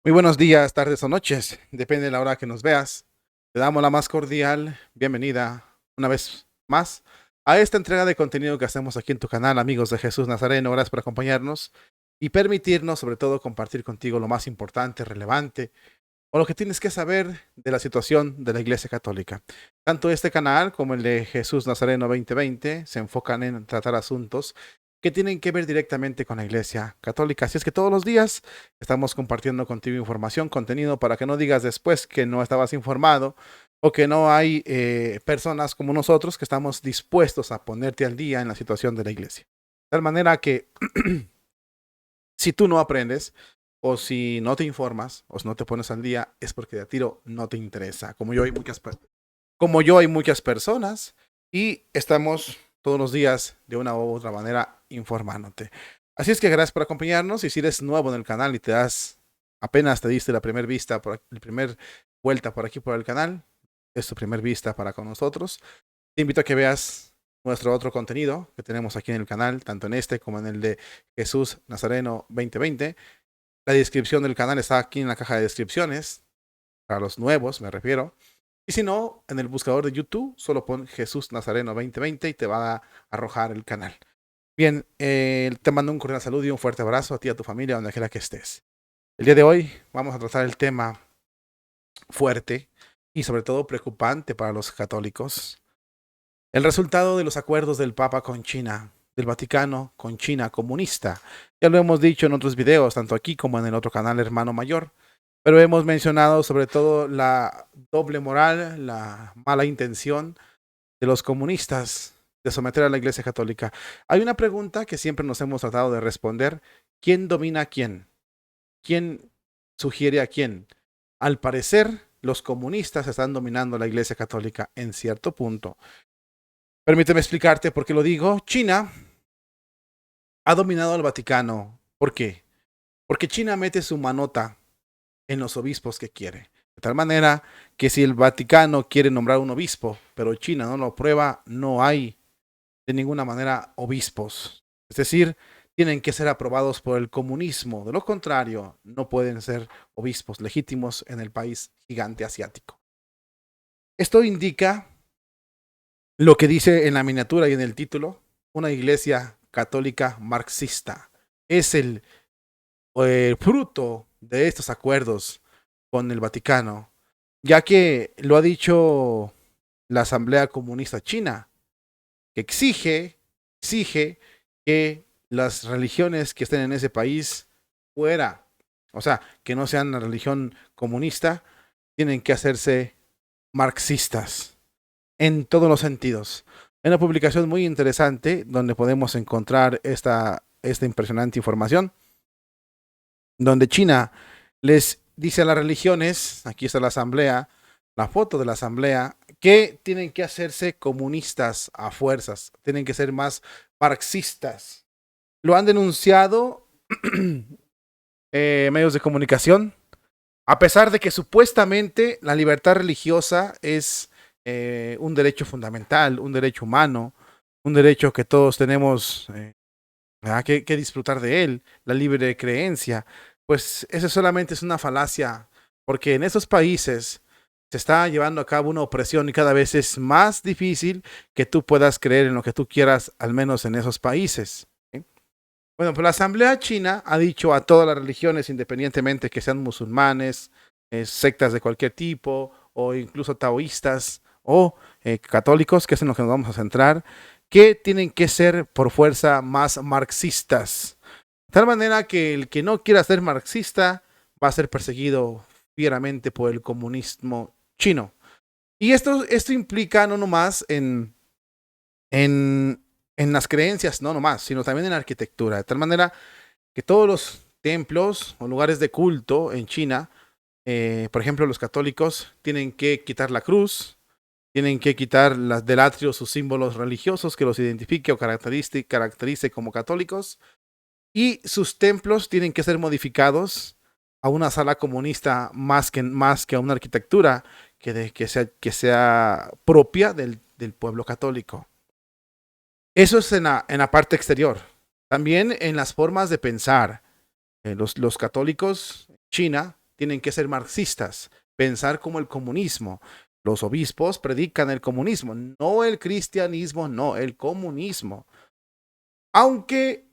Muy buenos días, tardes o noches, depende de la hora que nos veas. Te damos la más cordial bienvenida una vez más a esta entrega de contenido que hacemos aquí en tu canal, amigos de Jesús Nazareno. Gracias por acompañarnos y permitirnos, sobre todo, compartir contigo lo más importante, relevante o lo que tienes que saber de la situación de la Iglesia Católica. Tanto este canal como el de Jesús Nazareno 2020 se enfocan en tratar asuntos que tienen que ver directamente con la Iglesia Católica. Así es que todos los días estamos compartiendo contigo información, contenido, para que no digas después que no estabas informado o que no hay personas como nosotros que estamos dispuestos a ponerte al día en la situación de la Iglesia. De tal manera que si tú no aprendes, o si no te informas, o si no te pones al día, es porque de tiro no te interesa. Como yo hay muchas personas y estamos todos los días de una u otra manera informándote. Así es que gracias por acompañarnos, y si eres nuevo en el canal y apenas te diste la primera vista, la primera vuelta por aquí por el canal, es tu primera vista para con nosotros, te invito a que veas nuestro otro contenido que tenemos aquí en el canal, tanto en este como en el de Jesús Nazareno 2020. La descripción del canal está aquí en la caja de descripciones, para los nuevos me refiero. Y si no, en el buscador de YouTube, solo pon Jesús Nazareno 2020 y te va a arrojar el canal. Bien, te mando un cordial saludo y un fuerte abrazo a ti y a tu familia, donde quiera que estés. El día de hoy vamos a tratar el tema fuerte y sobre todo preocupante para los católicos. El resultado de los acuerdos del Papa con China, del Vaticano con China comunista. Ya lo hemos dicho en otros videos, tanto aquí como en el otro canal Hermano Mayor, pero hemos mencionado sobre todo la doble moral, la mala intención de los comunistas de someter a la Iglesia Católica. Hay una pregunta que siempre nos hemos tratado de responder: ¿quién domina a quién? ¿Quién sugiere a quién? Al parecer, los comunistas están dominando la Iglesia Católica en cierto punto. Permíteme explicarte por qué lo digo. China ha dominado al Vaticano. ¿Por qué? Porque China mete su manota en los obispos que quiere. De tal manera que si el Vaticano quiere nombrar un obispo, pero China no lo aprueba, no hay de ninguna manera obispos. Es decir, tienen que ser aprobados por el comunismo. De lo contrario, no pueden ser obispos legítimos en el país gigante asiático. Esto indica lo que dice en la miniatura y en el título: una iglesia católica marxista. Es el fruto de estos acuerdos con el Vaticano, ya que lo ha dicho la Asamblea Comunista China, que exige que las religiones que estén en ese país fuera, o sea, que no sean la religión comunista, tienen que hacerse marxistas en todos los sentidos. Hay una publicación muy interesante donde podemos encontrar esta impresionante información, donde China les dice a las religiones, aquí está la asamblea, la foto de la asamblea, que tienen que hacerse comunistas a fuerzas, tienen que ser más marxistas. Lo han denunciado medios de comunicación, a pesar de que supuestamente la libertad religiosa es un derecho fundamental, un derecho humano, un derecho que todos tenemos que disfrutar de él, la libre creencia. Pues eso solamente es una falacia, porque en esos países se está llevando a cabo una opresión y cada vez es más difícil que tú puedas creer en lo que tú quieras, al menos en esos países. ¿Sí? Bueno, pues la Asamblea China ha dicho a todas las religiones, independientemente que sean musulmanes, sectas de cualquier tipo, o incluso taoístas o católicos, que es en lo que nos vamos a centrar, que tienen que ser por fuerza más marxistas. De tal manera que el que no quiera ser marxista va a ser perseguido fieramente por el comunismo chino. Y esto implica no nomás en las creencias, no nomás, sino también en la arquitectura. De tal manera que todos los templos o lugares de culto en China, por ejemplo, los católicos, tienen que quitar la cruz, tienen que quitar del atrio sus símbolos religiosos que los identifique o caracterice como católicos, y sus templos tienen que ser modificados a una sala comunista más que a una arquitectura que sea propia del pueblo católico. Eso es en la parte exterior. También en las formas de pensar. Los católicos en China tienen que ser marxistas, pensar como el comunismo. Los obispos predican el comunismo, no el cristianismo, no el comunismo. Aunque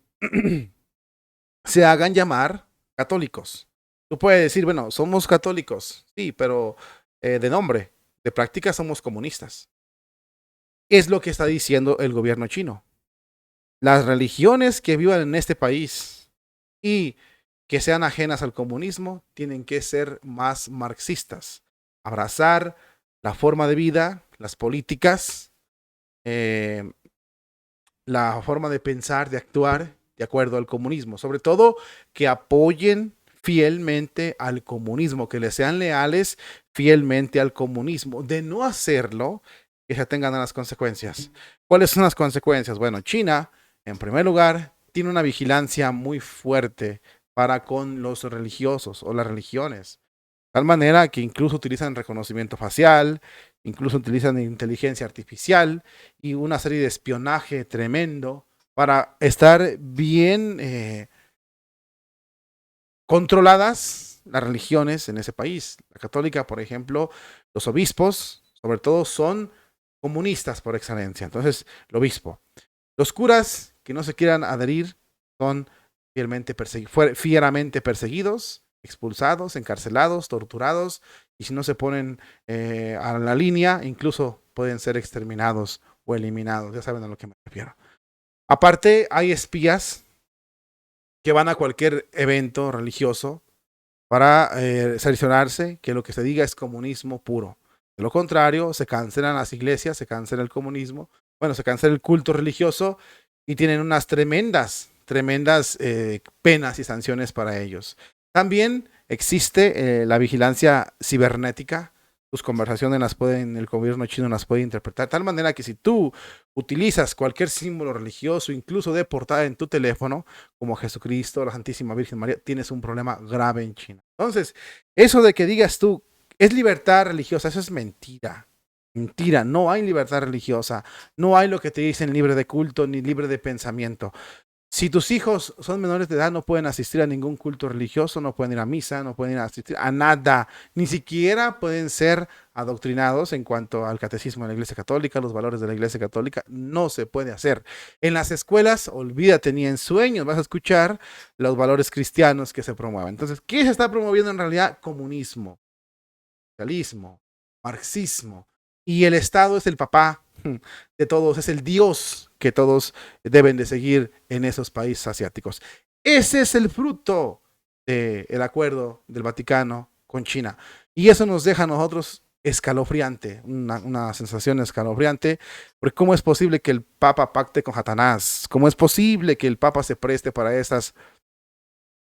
se hagan llamar católicos. Tú puedes decir, bueno, somos católicos, sí, pero de nombre, de práctica somos comunistas. Es lo que está diciendo el gobierno chino. Las religiones que vivan en este país y que sean ajenas al comunismo tienen que ser más marxistas. Abrazar la forma de vida, las políticas, eh, la forma de pensar, de actuar de acuerdo al comunismo. Sobre todo que apoyen fielmente al comunismo, que le sean leales fielmente al comunismo. De no hacerlo, que se tengan las consecuencias. ¿Cuáles son las consecuencias? Bueno, China, en primer lugar, tiene una vigilancia muy fuerte para con los religiosos o las religiones. De tal manera que incluso utilizan reconocimiento facial, incluso utilizan inteligencia artificial y una serie de espionaje tremendo para estar bien controladas las religiones en ese país. La católica, por ejemplo, los obispos, sobre todo, son comunistas por excelencia. Entonces, el obispo. Los curas que no se quieran adherir son fieramente perseguidos, expulsados, encarcelados, torturados, y si no se ponen a la línea, incluso pueden ser exterminados o eliminados. Ya saben a lo que me refiero. Aparte, hay espías que van a cualquier evento religioso para cerciorarse que lo que se diga es comunismo puro. De lo contrario, se cancelan las iglesias, se cancela el comunismo, bueno, se cancela el culto religioso y tienen unas tremendas penas y sanciones para ellos. También existe la vigilancia cibernética. Tus conversaciones el gobierno chino las puede interpretar de tal manera que si tú utilizas cualquier símbolo religioso, incluso de portada en tu teléfono, como Jesucristo, la Santísima Virgen María, tienes un problema grave en China. Entonces, eso de que digas tú, es libertad religiosa, eso es mentira. Mentira, no hay libertad religiosa, no hay lo que te dicen libre de culto ni libre de pensamiento. Si tus hijos son menores de edad, no pueden asistir a ningún culto religioso, no pueden ir a misa, no pueden ir a asistir a nada, ni siquiera pueden ser adoctrinados en cuanto al catecismo de la Iglesia Católica, los valores de la Iglesia Católica, no se puede hacer. En las escuelas, olvídate, ni en sueños vas a escuchar los valores cristianos que se promueven. Entonces, ¿qué se está promoviendo en realidad? Comunismo, socialismo, marxismo. Y el Estado es el papá de todos, es el Dios que todos deben de seguir en esos países asiáticos. Ese es el fruto del acuerdo del Vaticano con China. Y eso nos deja a nosotros escalofriante, una sensación escalofriante, porque ¿cómo es posible que el Papa pacte con Satanás? ¿Cómo es posible que el Papa se preste para esas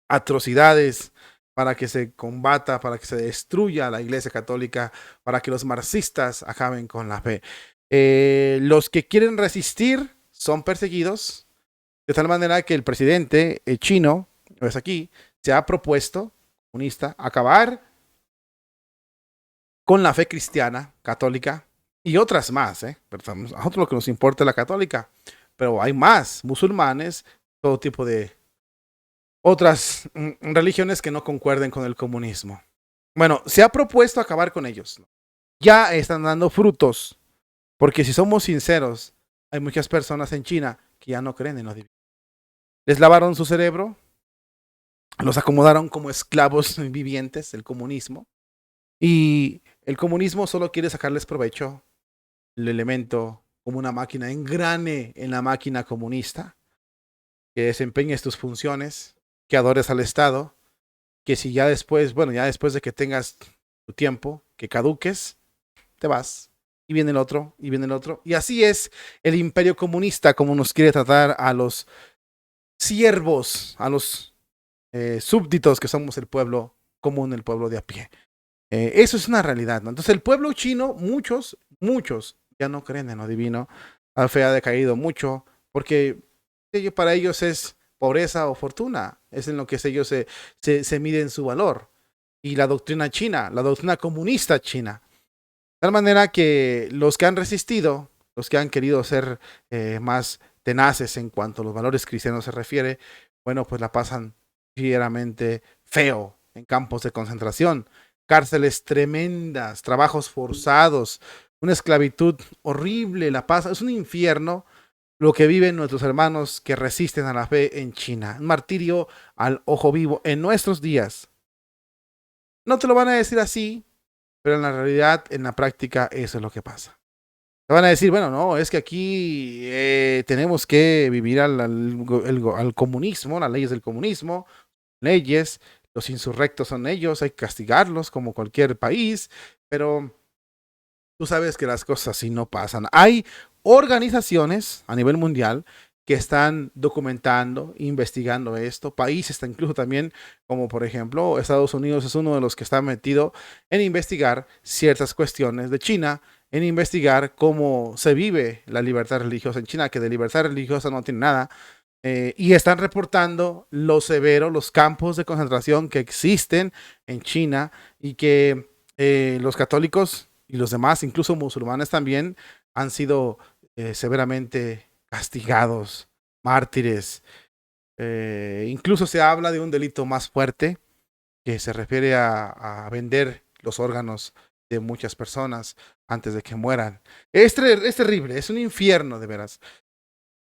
atrocidades, para que se combata, para que se destruya la Iglesia Católica, para que los marxistas acaben con la fe? Los que quieren resistir son perseguidos, de tal manera que el presidente chino, pues aquí, se ha propuesto, comunista, acabar con la fe cristiana, católica, y otras más, pero a nosotros lo que nos importa es la católica, pero hay más, musulmanes, todo tipo de otras religiones que no concuerden con el comunismo. Bueno, se ha propuesto acabar con ellos. Ya están dando frutos, porque si somos sinceros, hay muchas personas en China que ya no creen en los divinos. Les lavaron su cerebro, los acomodaron como esclavos vivientes del comunismo, y el comunismo solo quiere sacarles provecho, el elemento como una máquina, engrane en la máquina comunista, que desempeñes tus funciones, que adores al Estado, que si ya después, bueno, ya después de que tengas tu tiempo, que caduques, te vas. Y viene el otro, y viene el otro. Y así es el imperio comunista, como nos quiere tratar a los siervos, a los súbditos que somos el pueblo común, el pueblo de a pie. Eso es una realidad, ¿no? Entonces el pueblo chino, muchos ya no creen en lo divino. La fe ha decaído mucho, porque para ellos es pobreza o fortuna. Es en lo que ellos se miden su valor. Y la doctrina china, la doctrina comunista china. De tal manera que los que han resistido, los que han querido ser más tenaces en cuanto a los valores cristianos se refiere, bueno, pues la pasan fieramente feo en campos de concentración, cárceles tremendas, trabajos forzados, una esclavitud horrible, la paz, es un infierno lo que viven nuestros hermanos que resisten a la fe en China. Un martirio al ojo vivo en nuestros días. No te lo van a decir así, pero en la realidad, en la práctica, eso es lo que pasa. Te van a decir, bueno, no, es que aquí tenemos que vivir al comunismo, las leyes del comunismo, leyes, los insurrectos son ellos, hay que castigarlos como cualquier país, pero tú sabes que las cosas así no pasan. Hay organizaciones a nivel mundial que están documentando, investigando esto. Países, incluso también, como por ejemplo Estados Unidos es uno de los que está metido en investigar ciertas cuestiones de China, en investigar cómo se vive la libertad religiosa en China, que de libertad religiosa no tiene nada. Y están reportando lo severo, los campos de concentración que existen en China y que los católicos y los demás, incluso musulmanes también, han sido severamente castigados, mártires. Incluso se habla de un delito más fuerte que se refiere a vender los órganos de muchas personas antes de que mueran. Es terrible, es un infierno de veras.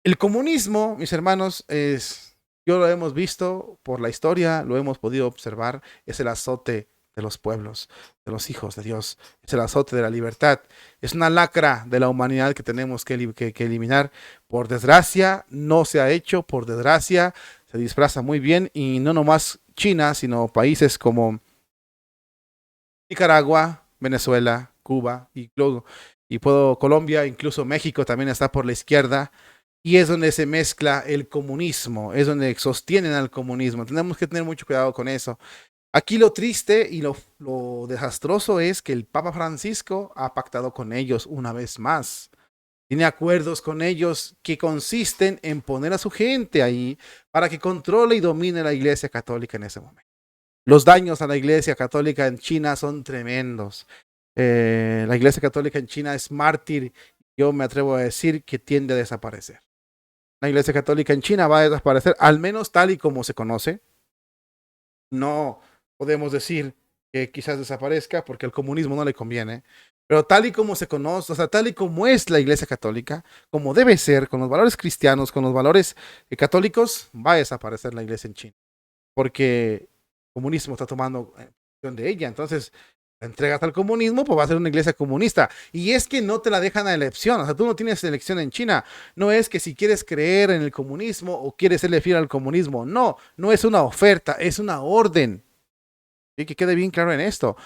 El comunismo, mis hermanos, yo lo hemos visto por la historia, lo hemos podido observar, es el azote de los pueblos, de los hijos de Dios, es el azote de la libertad, es una lacra de la humanidad que tenemos que eliminar. Por desgracia, no se ha hecho, por desgracia, se disfraza muy bien y no nomás China, sino países como Nicaragua, Venezuela, Cuba Colombia, incluso México también está por la izquierda. Y es donde se mezcla el comunismo, es donde sostienen al comunismo. Tenemos que tener mucho cuidado con eso. Aquí lo triste y lo desastroso es que el Papa Francisco ha pactado con ellos una vez más. Tiene acuerdos con ellos que consisten en poner a su gente ahí para que controle y domine la Iglesia Católica en ese momento. Los daños a la Iglesia Católica en China son tremendos. La Iglesia Católica en China es mártir. Yo me atrevo a decir que tiende a desaparecer. La Iglesia Católica en China va a desaparecer, al menos tal y como se conoce. No podemos decir que quizás desaparezca porque al comunismo no le conviene, pero tal y como se conoce, o sea, tal y como es la Iglesia Católica, como debe ser, con los valores cristianos, con los valores católicos, va a desaparecer la Iglesia en China, porque el comunismo está tomando posición de ella. Entonces, la entregas al comunismo, pues va a ser una iglesia comunista. Y es que no te la dejan a elección. O sea, tú no tienes elección en China. No es que si quieres creer en el comunismo o quieres serle fiel al comunismo. No, no es una oferta, es una orden. Y que quede bien claro en esto.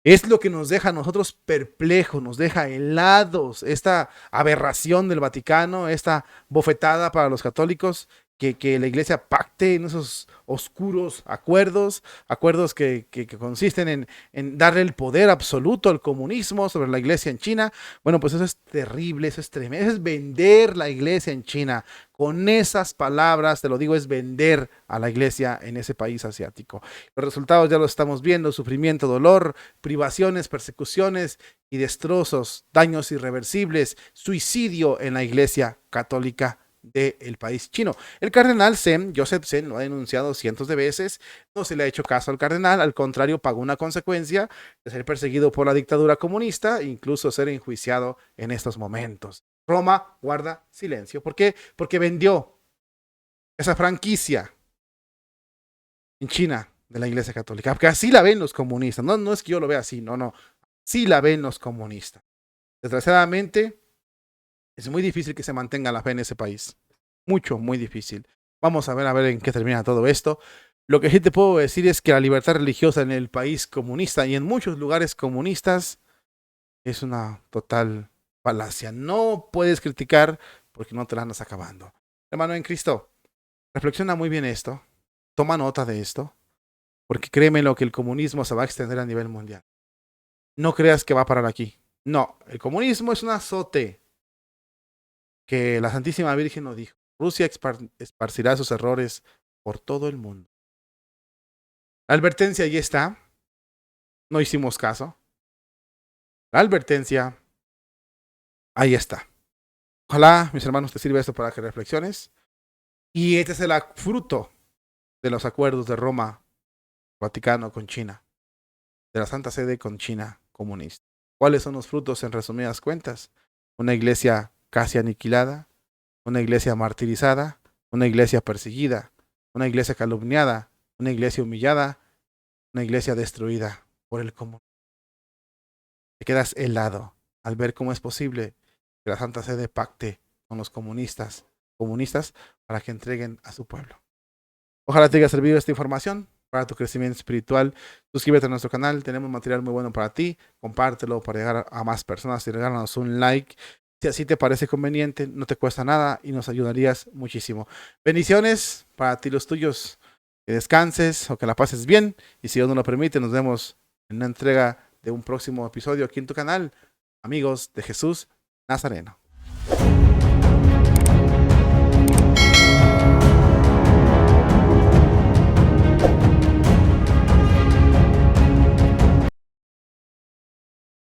Es lo que nos deja a nosotros perplejos, nos deja helados, esta aberración del Vaticano, esta bofetada para los católicos, que la iglesia pacte en esos oscuros acuerdos, acuerdos que consisten en darle el poder absoluto al comunismo sobre la iglesia en China. Bueno, pues eso es terrible, eso es tremendo, eso es vender la iglesia en China. Con esas palabras, te lo digo, es vender a la iglesia en ese país asiático. Los resultados ya los estamos viendo: sufrimiento, dolor, privaciones, persecuciones y destrozos, daños irreversibles, suicidio en la iglesia católica del país chino. El cardenal Zen, Joseph Zen, lo ha denunciado cientos de veces, no se le ha hecho caso al cardenal, al contrario, pagó una consecuencia de ser perseguido por la dictadura comunista e incluso ser enjuiciado en estos momentos. Roma guarda silencio. ¿Por qué? Porque vendió esa franquicia en China de la Iglesia Católica, porque así la ven los comunistas. No, no es que yo lo vea así, no, no. Sí la ven los comunistas. Desgraciadamente, es muy difícil que se mantenga la fe en ese país. Mucho, muy difícil. Vamos a ver en qué termina todo esto. Lo que sí te puedo decir es que la libertad religiosa en el país comunista y en muchos lugares comunistas es una total falacia. No puedes criticar porque no te la andas acabando. Hermano en Cristo, reflexiona muy bien esto. Toma nota de esto. Porque créeme lo que el comunismo se va a extender a nivel mundial. No creas que va a parar aquí. No, el comunismo es un azote que la Santísima Virgen nos dijo. Rusia esparcirá sus errores por todo el mundo. La advertencia ahí está. No hicimos caso. La advertencia ahí está. Ojalá, mis hermanos, te sirva esto para que reflexiones. Y este es el fruto de los acuerdos de Roma Vaticano con China, de la Santa Sede con China comunista. ¿Cuáles son los frutos en resumidas cuentas? Una iglesia casi aniquilada, una iglesia martirizada, una iglesia perseguida, una iglesia calumniada, una iglesia humillada, una iglesia destruida por el comunismo. Te quedas helado al ver cómo es posible que la Santa Sede pacte con los comunistas para que entreguen a su pueblo. Ojalá te haya servido esta información para tu crecimiento espiritual. Suscríbete a nuestro canal, tenemos material muy bueno para ti. Compártelo para llegar a más personas y regálanos un like. Si así te parece conveniente, no te cuesta nada y nos ayudarías muchísimo. Bendiciones para ti y los tuyos. Que descanses o que la pases bien. Y si Dios nos lo permite, nos vemos en una entrega de un próximo episodio aquí en tu canal. Amigos de Jesús Nazareno.